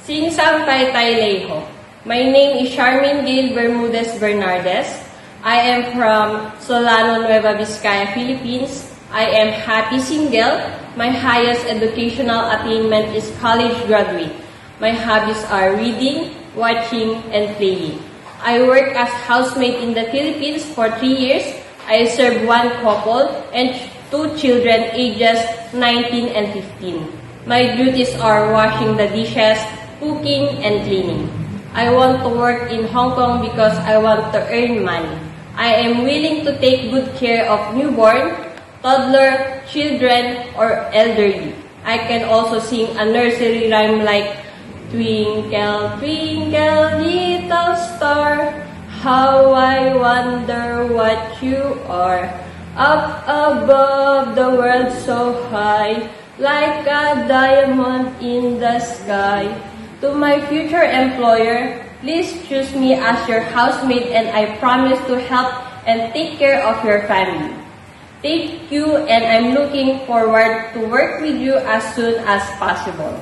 Sinsang Taytay Leho. My name is Charmaine Gail Bermudez Bernardes. I am from Solano, Nueva Vizcaya, Philippines. I am happy single. My highest educational attainment is college graduate. My hobbies are reading, watching, and playing. I work as housemaid in the Philippines for 3 years. I serve 1 couple and 2 children ages 19 and 15. My duties are washing the dishes, cooking, and cleaning. I want to work in Hong Kong because I want to earn money. I am willing to take good care of newborn, toddler, children, or elderly. I can also sing a nursery rhyme like Twinkle, twinkle, little star, how I wonder what you are. Up above the world so high, like a diamond in the sky. To my future employer, please choose me as your housemaid and I promise to help and take care of your family. Thank you, and I'm looking forward to work with you as soon as possible.